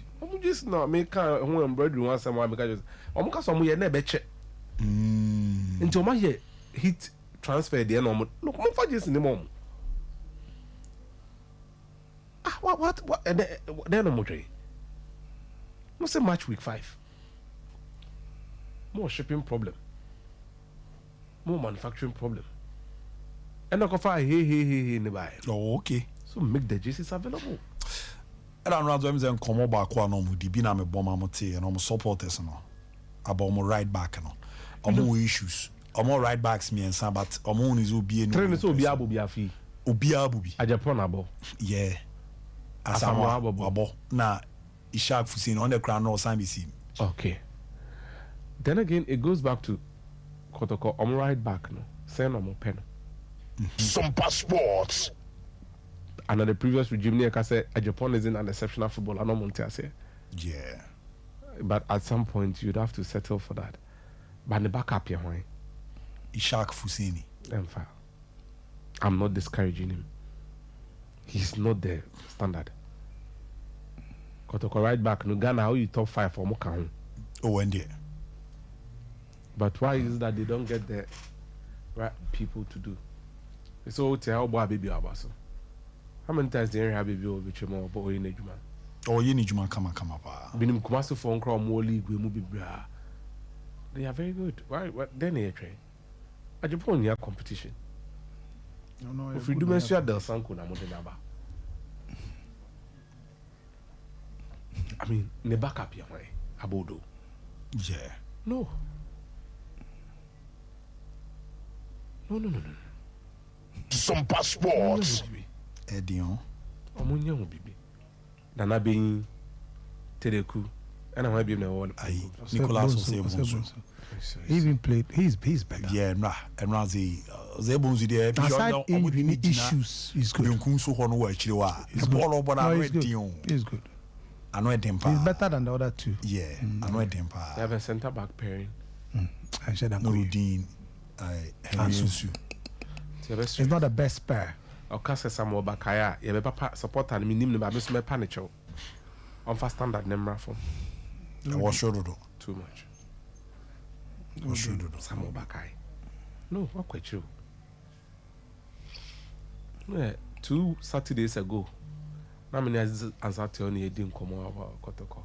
no me kan ho embroidery one sem one because omo ka so omo ye na be che. Nti omo ye hit transfer there no omo. Look, mo fa Jesse ni mom. Ah, what then no mo try. Mo say match week 5. More shipping problem. More manufacturing problem. And I go for hey in the buy. Oh, okay. So make the jerseys available. And I'm not going to come back one on the Bina me bomb amote and I'm supporters no. About my right back no. Omo issues. Omo right backs me and some but omo is obi no. Train so obi abu bi afi. Obi abu bi. Ajapon abo. Yeah. Asamoah abo. Na Ishak Fusin on the crown no sign be seen. Okay. Then again it goes back to Kotoko omo right back no. Send omo pen. Sompa Sports. And the previous regime near say Japan isn't an exceptional footballer no monte say. Yeah. But at some point you'd have to settle for that. But the backup here why? Ishak Fusini. I'm not discouraging him. He's not the standard. Kotoko right back no Ghana how you top 5 for Moka. Oh, and there. But why is it that they don't get the right people to do? It's all to help boy baby abaso. How many times they have baby over chemo boy in ejuma? Oh, you need Juma come pa. Binim kumaso for nkro mo league we mu bibra. They are very good. Why what then they train? Ajapon ya competition. No, If we do mention Del Sanko na mo de naba. I mean, ne backup ya why? Abodo. Yeah. No. Sompa Sports. Edion. Omunya mo bibi. Nana beyin Tereku. And I might be in the one. Nicolas Osebonso. He even played. He's better. Yeah, nah. And now the Osebonso there. Aside injury issues, he's good. He's ball over He's good. I know it He's better than the other two. Yeah, I know it They have a centre back pairing. I said that. Nuruddin It's not the best pair. Okase Samuel Bakaya, ye papa support and minim no abeso me panicho. On fast standard number from. Was Shootout. Too much. Was Shootout. Samuel Bakaya. No, not quite true. Yeah, 2 Saturdays ago. Now many answer to only didn't come about Kotoko.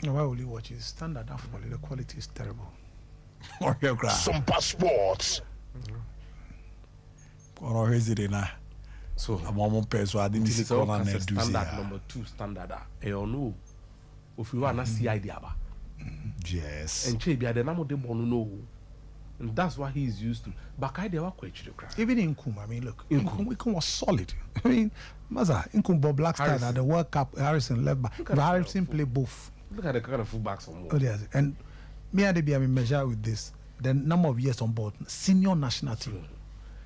Why will you watch it? Standard football, the quality is terrible. Sompa Sports. So I'm on person. I didn't see standard number 2 standard. No, if you want to see idea, yes. And Chebia the name of the no, and that's what he's used to. But I never quite true. Even in Kum, I mean, look, Inkum was solid. I mean, Maza, Inkum Bob Blackstone at the World Cup, Harrison left back. Harrison played both. Look at the kind of fullbacks on board. Oh, yes. And me and the measure with this. The number of years on board, senior national team.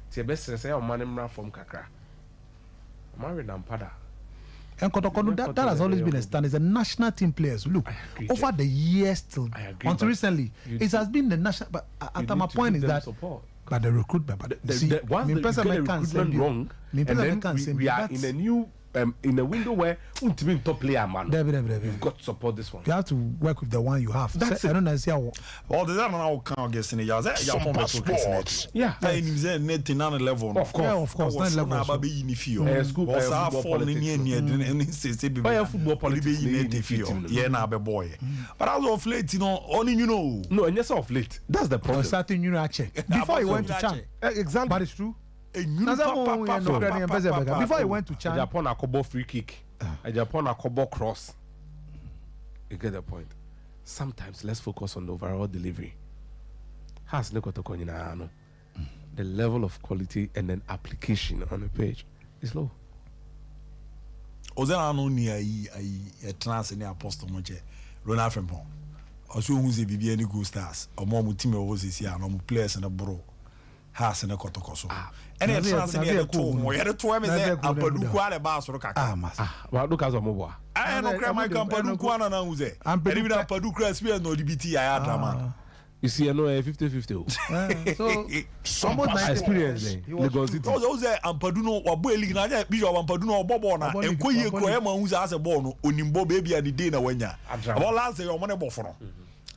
It's the best to say, I'm man from Kakra. I'm married and Pada. And Kotokonu, that has always been a standard. It's the national team players. Look, over the years till until recently, it has been the national. But at my point is that, but the recruitment, but once the recruitment wrong, and then we are in a new. In a window where top player man, you've got to support this one. You have to work with the one you have. That's I don't know. See how. Well, there's another count guessing it. Yeah, anything on a level. Of course, yeah, of course. Not level. Baby in the field. School. Football politics. Yeah, now be boy. But as of late, only No, and yes, of late. That's the problem. Starting before he went to Chan. Exactly. But it's true. before he went to Chan. Japan a couple free kick. Japan a couple cross. You get the point. Sometimes let's focus on the overall delivery. The level of quality and then application on the page is low. Ozena no ni a trans ni apostle moche Ronald Frimpong. Also who's a BB any good stars. Or more team of us here and players in a bro. Has in a kotokoso. And a trans in the two. We had a 2 M and Paduka Bass or Kaka. Well, look as a mobile. I know my company Kuana Nauze. I'm pretty with a Paduka spear no DBT. I had drama. You see, I know 50-50. So, almost experience. Those are Ampaduno or Boiling, Bishop Ampaduno or Bobona, and Koya Koema, who's as a born, Unimbo baby and the dinner when ya. All last day, your money boffer.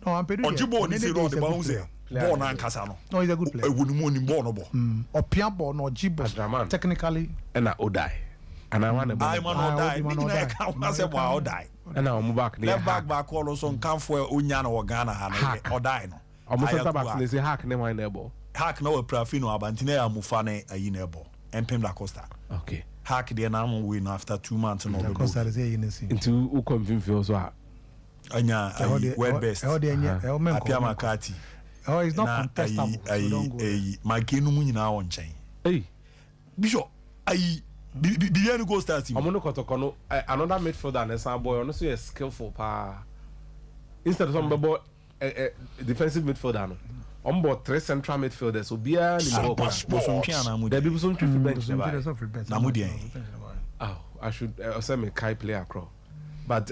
Oh, I'm pretty sure. Jibo is the Bonze, born and Casano. No, he's a good player. I wouldn't want him bornable. Or Piambo, no Jibo. Technically, and I Odai. And I want to buy one or die. I said, wow, die. And I'll move back. Left back, also come for Unyana or Ghana or die. Almost a tabac, they say hack never enable. Hack no Prafino, Abantina, Mufane, a Yinebo, and Pemla Costa. Okay. Hack the Anamo win after 2 months and all the Costa is into who convince you also. Anya, word best. Apiama Kati. Oh, it's not contestable. My Kenumi now on chain. Hey, Bishop, I began to go start. I'm going to another midfielder and a sound boy, honestly, a skillful power. Instead of some boy. Defensive midfielder. On board 3 central midfielders. So be a I should say me Kai player across. But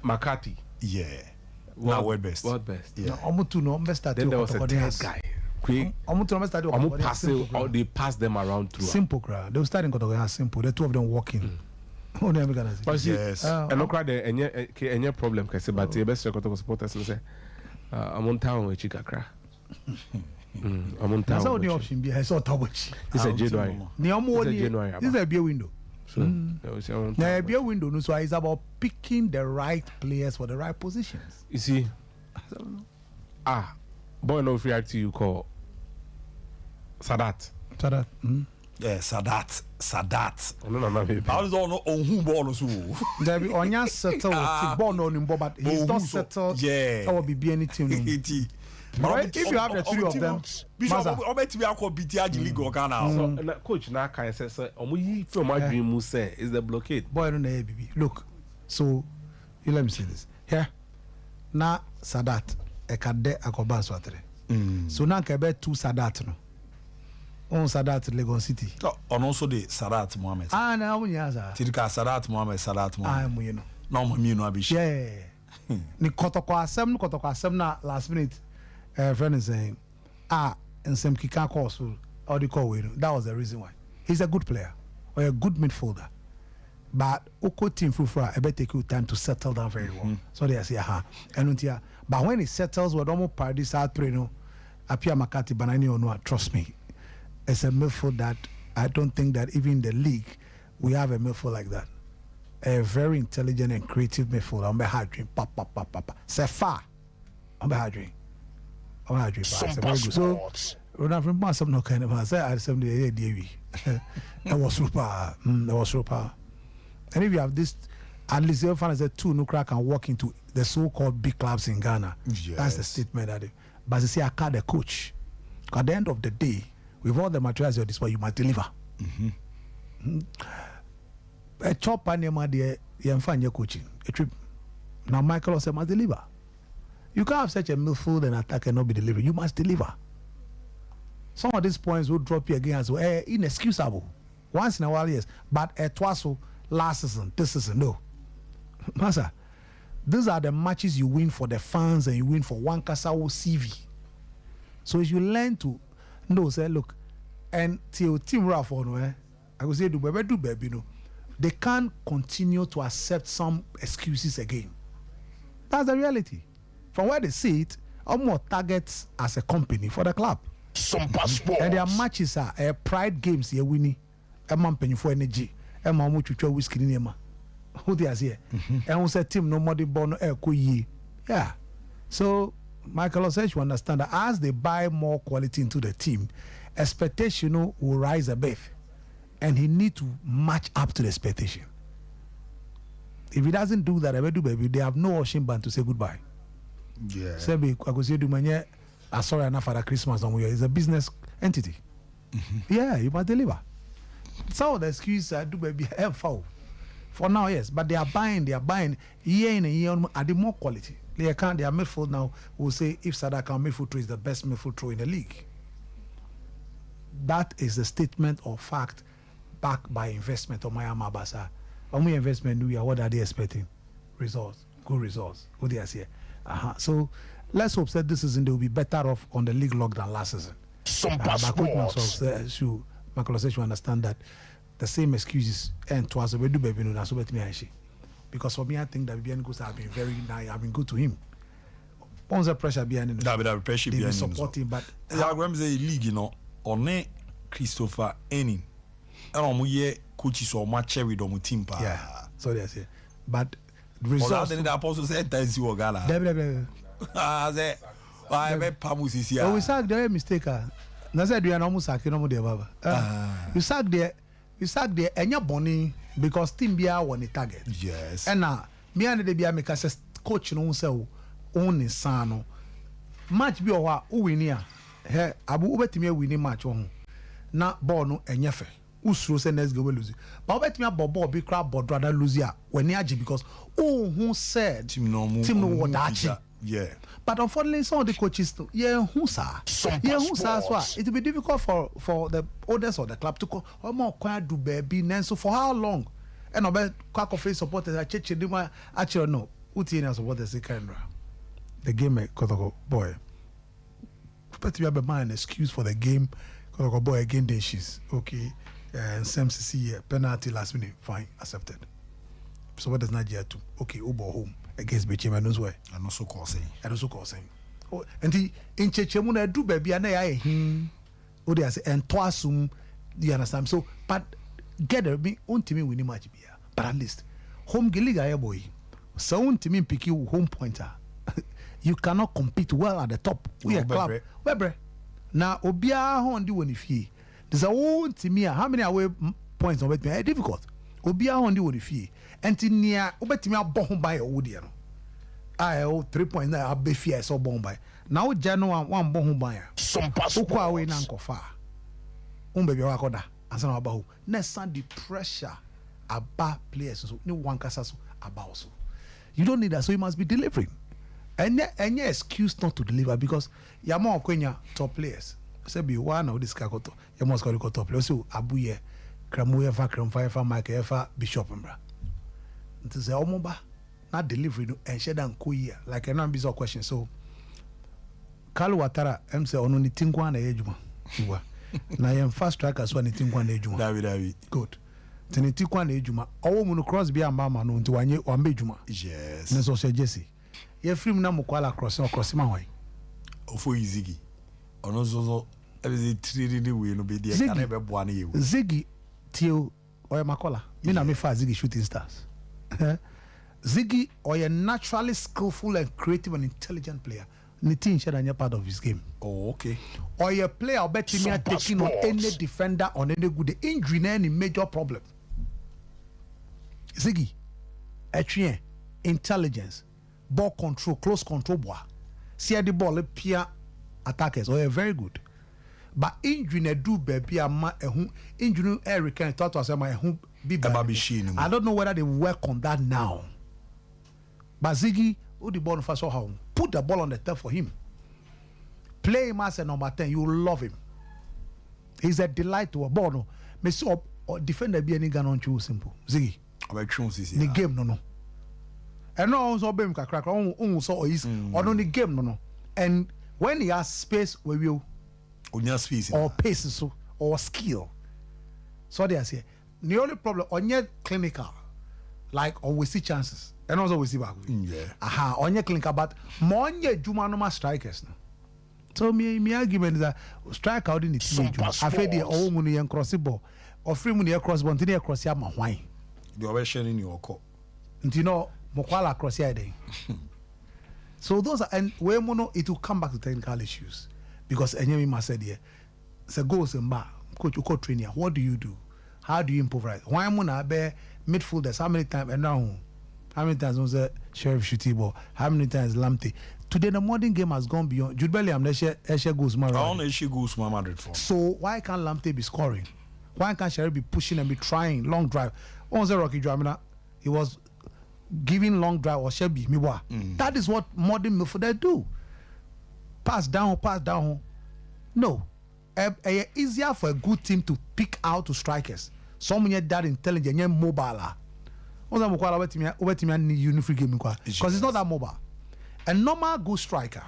McCarthy. Yeah. World best. World best. Yeah. Then there was a third guy. They pass them around through. Simple crowd. They were starting to simple. The two of them walking. Yes. And no crowd any problem because but the best record of supporters say I'm on town with Chikakra. I'm on town. So the option be I saw Tawachi. It's a January. This is a beer window. Now a beer window so it's about picking the right players for the right positions. You see. Boy no free to you call Sadat. Yeah, Sadat. No. I was on who born so. There be on settle born on him, but he's not settled. Yeah, that will be any team. If you have the 3 of them, I bet we are called BTG League or Ghana. So coach now can say, from my dream, say is the blockade. Boy, don't know, baby. Look, so you let me say this. Yeah, now Sadat, a cadet, a Koban Swatre. So now can be 2 Sadat no. On Sadat Lagos City. On also the Sadat Mohammed. Now we have Tirka Sadat Mohammed. I'm you know. No, me no abishi. Yeah. Ni kotoko asem na last minute friend is saying and some kika course or the call that was the reason why. He's a good player or a good midfielder. But Oko team Fufra, I bet take you time to settle down very well. So they say, and but when it settles, we don't paradise out no appear Makati Banani or no, trust me. It's a midfield that I don't think that even in the league we have a midfield like that. A very intelligent and creative midfield. I'm hard dream. Papa. Say far. I'm hard dream. It's very good. So Ronald from Massam no kind of say I said the DV. That was super. And if you have this, at least your fans say two nuclear can walk into the so-called big clubs in Ghana. Yes. That's the statement that they. But they say I can't the coach. At the end of the day, with all the materials at your disposal, you must deliver. A chop and your mother, you find your coaching. A trip. Now Michael also must deliver. You can't have such a midfield and attack and not be delivered. You must deliver. Some of these points will drop you again as well. Inexcusable. Once in a while, yes. But twice last season, this season, no. Master, these are the matches you win for the fans and you win for one Kasawo CV. So if you learn to know, say, look, and till Team Rafa, I would say, do baby, no. They can't continue to accept some excuses again. That's the reality. From where they see it, more targets as a company for the club. Sompa Sports. And their matches are pride games here winning. A man paying for energy. A man who to whiskey in him. Who they are here? And who said team no more the born yeah. So Michael says you understand that as they buy more quality into the team, expectation will rise a bit. And he need to match up to the expectation. If he doesn't do that, they have no option but to say goodbye. Yeah. Say because you do many sorry enough for the Christmas on it's a business entity. Yeah, you must deliver. So the excuse do baby helpful. For now, yes, but they are buying year in and year on at the more quality. They can't their midfield now will say if Sadaka midfield throw is the best midfield throw in the league. That is a statement of fact backed by investment on Mayama Basa. How many investment do we have? What are they expecting? Results. Good results. What they are saying. So let's hope that this season they will be better off on the league log than last season. Sompa Sports. Michael says you understand that the same excuses and twice we do baby no so bet me because for me I think that Bian Goes have been very nice. I've been good to him. Once the pressure behind That pressure behind supporting, but yeah, I'm saying league on Christopher Enning. And I'm here coaches or match with on team pa. Yeah. So they say, but results. The apostle said that you gala. I say, I bet Pamus is here. Oh, we sack the mistake. Na said we are almost sacking no more baba. You sack there and your bonny because team bia won the target. Yes. And now me and the bia make us coach no say own insano. Match bi o wa o win here. He abu ubetimi win match o. Na ball no enyefe. Usuro say next go we lose. But ubetimi ball be crab board rather lose ya when age because who said team no what that. Yeah. But unfortunately, some of the coaches, so it will be difficult for the owners of the club to call more quiet do baby. So for how long? And about quack of face supporters, actually no. Utina supporters the camera. The game, boy. But you have a man excuse for the game. Boy again, then she's okay. And CMCC penalty last minute, fine, accepted. So what does Nigeria do? Okay, Uber home. Against Becheman as well. And also causing. Oh, and the in Chechemuna do baby and I him. Oh, they say and twiceum. You understand? So, but get me on to me winning match beer. But at least home giliga boy. So on to me pick you home pointer. You cannot compete well at the top. We are club. Webre. Now Obia on do one if ye. There's a own to me. How many away points on me? Difficult. Obia on do one if ye. And near Obetimia bomb by a woodian. I owe 3 points. I'll be fierce so bomb by. Now, Jano one bomb buyer. Some passport. Away Nanko far. Baby Wakoda. As an about next the pressure about players. So, no one casasso about so. You don't need that, so you must be delivering. And your excuse not to deliver because you're more Quenya top players. Say be one of this Kakoto. You must go to top players. So, Abuye, Kramuya, Kramfire, Mike, Bishop, and Bra. Nti sɛ ɔmo ba not delivery no and share dan ko here like a non bizarre question. So Kalu Watara say ono ni tinkwa na ejuma wa na yem fast track as one ni tinkwa na ejuma David good tini tinkwa na ejuma owo mu no cross bi amama no nti wanye wambe ejuma yes ne so se jesi ye film na mukwala cross ma hwan ofo Ziggy ono zozo every 3 we no be there can be boa na yewu Ziggy tio oya makola me na me fa Ziggy Shooting Stars Ziggy oya naturally skillful and creative and intelligent player. Nitin should be part of his game. Oh, okay. Or a player bet me taking on any defender on any good injury, any major problem. Ziggy, Etrien, intelligence, ball control, close control, boy. See the ball, peer attackers, or very good. But injury ne do baby ama injury Eric can talk to us my I don't know whether they work on that now. But Ziggy, who the ball first how put the ball on the turf for him. Play him as a number 10, you love him. He's a delight to a ball. No, me so defender be any gun on you simple. Ziggy. About choose the game no. And no also be crack on so is on the game no. And when he has space we will on your space or pace so or skill. So they say the only problem on your clinical like or we see chances. And also we see back. Yeah. Aha, on your clinical, but more on your Juma no strikers. No. So me argument is that strike out in the team. I feel the old money and cross the ball, or free money across one to across your wine. The other sharing your call. And you know, Mokwala across your day. So those are and we mono it will come back to technical issues because Enyemi must said here, so goes and bar, coach you coach trainer. What do you do? How do you improvise? Why mona bear midfielders? How many times and now? How many times was the Sheriff Shutibo? How many times Lamte? Today the modern game has gone beyond. Jude Bellingham, Eshe goes more. I only she goes more Madrid for. So why can't Lamte be scoring? Why can't Sheriff be pushing and be trying long drive? On the Rocky Dramina, he was giving long drive or Shelby Miwa. That is what modern midfielders do. Pass down. No, easier for a good team to pick out to strikers. Someone that intelligent, mobile. Because it's not that mobile. A normal good striker,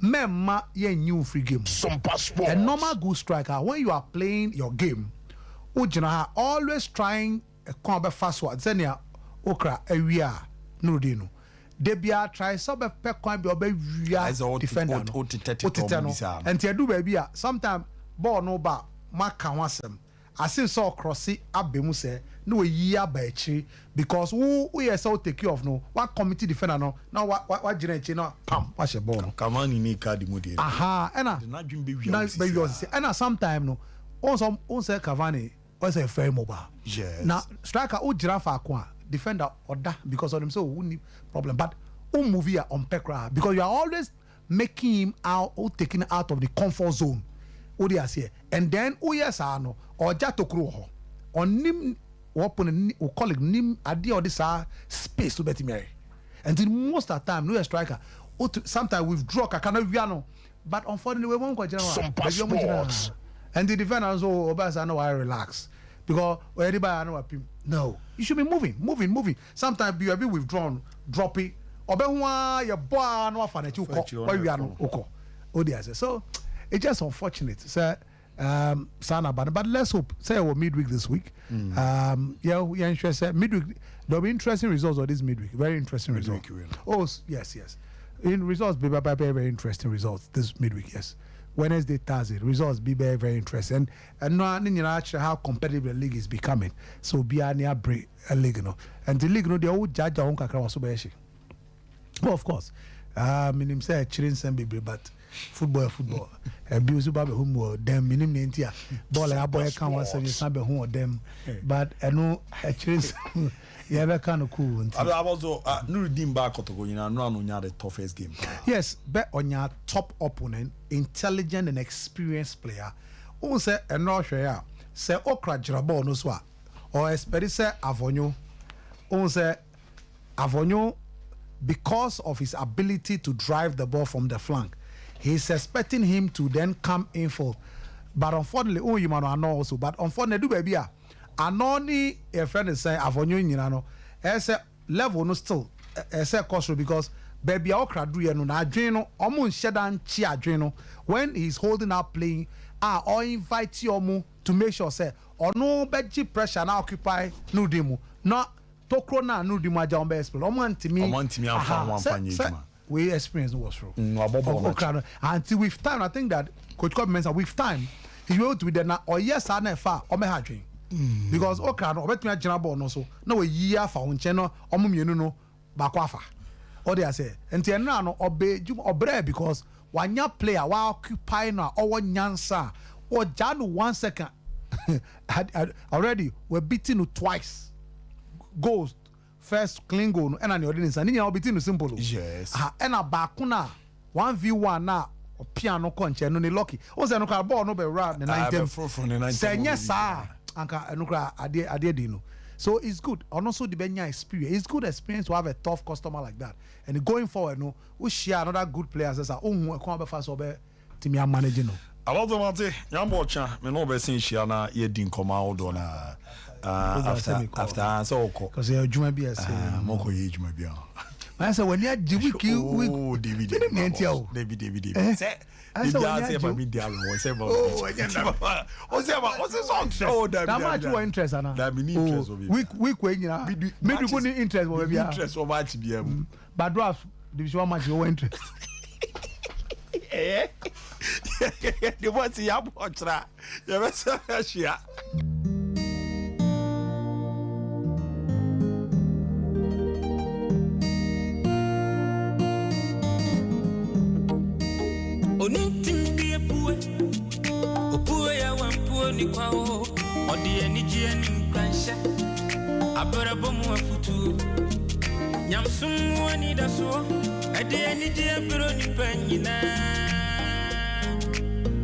memma ye new free game. A normal good striker, when you are playing your game, always trying a combat fast word. Zenia okra area no dino. Debia try sub a peck coin be defender. And do baby sometimes ball no ba mark wasem. I see so crossy abemuse no year by chi because who is so take you off no what committee defender no now what generate no pam what's your ball no come on in card mode aha and sometimes no on say Cavani was a very mobile yes now striker who giraffe akwa defender or that because of them so who need problem but who move here on pekra because you are always making him out or taking out of the comfort zone. And then yes no or jato kro on nim open or colleague nim adi or this space to bet Mary. And then most of the time no striker sometimes withdraw kakano but unfortunately we won't go general. And the defenders I know I relax because everybody I know no you should be moving. Sometimes you have been withdrawn drop it or be your boy no fan you so it's just unfortunate, sir. Sana but let's hope. Say we're midweek this week. Yeah, we are interested. Midweek, there'll be interesting results of this midweek. Very interesting results. Oh, yes. In results, be very interesting results this midweek. Yes, Wednesday, Thursday, results be very interesting. And now, actually, how competitive the league is becoming. So be a near break a league, and the league, they all judge their own kakra so beshi. Well, of course, him say children send baby, but. Football. Abuse about whom them minimum intia. Ball a boy can't want to say who them. But I know actually, yeah, that kind of cool. I also no redeem back to go in and run on the toughest game. Yes, bet on your top opponent, intelligent and experienced player. Who say a no share say okra jirabo no swa or especially say Avonyo. Who say Avonyo because of his ability to drive the ball from the flank. He's expecting him to then come in full. But unfortunately, you know also. But unfortunately, do baby, I know a friend is saying, Avonyo, I say, level no still say cost because baby okra do you know na adwen no omo nhyedan chi adwen no when he's holding up playing or invite you omo to make sure say ono beji pressure na occupy no demo not tokro na no demo aja on be explore omo antimi afa wan fanye we experience was true abobo until with time I think that coach Kobe mentioned with time he will to be there now or yes I never o me ha dwen because okra no obetumi agina ball no so na we yi afa wonche no omo mienu no ba kwa afa or they say enti enra no obre because wanya player wa occupy na owo nyansa or janu 1 second already we're beating you twice goals first clean goal and an ordinance and you beating you simple yes and a back na 1v1 na piano conche no ni lucky o se no ka ball no be round the 90 say yes sir anka no kra ade di no so it's good and also the benya experience it's good experience to have a tough customer like that and going forward no we share another good players as ohun e kon be fast obe timi manage no Alonso Yambo cha me no be sin share na ye din koma odo na after so because you juma bi ase moko ye juma bi I say when you the week David say interest ana week when you maybe go need interest we be interest so much be but draft division match you interest the boss ya botra ya be say share ni kwao odi enije ni mkansha abarabo mu afutu nyamsum woni daso ade enije biro ni panyina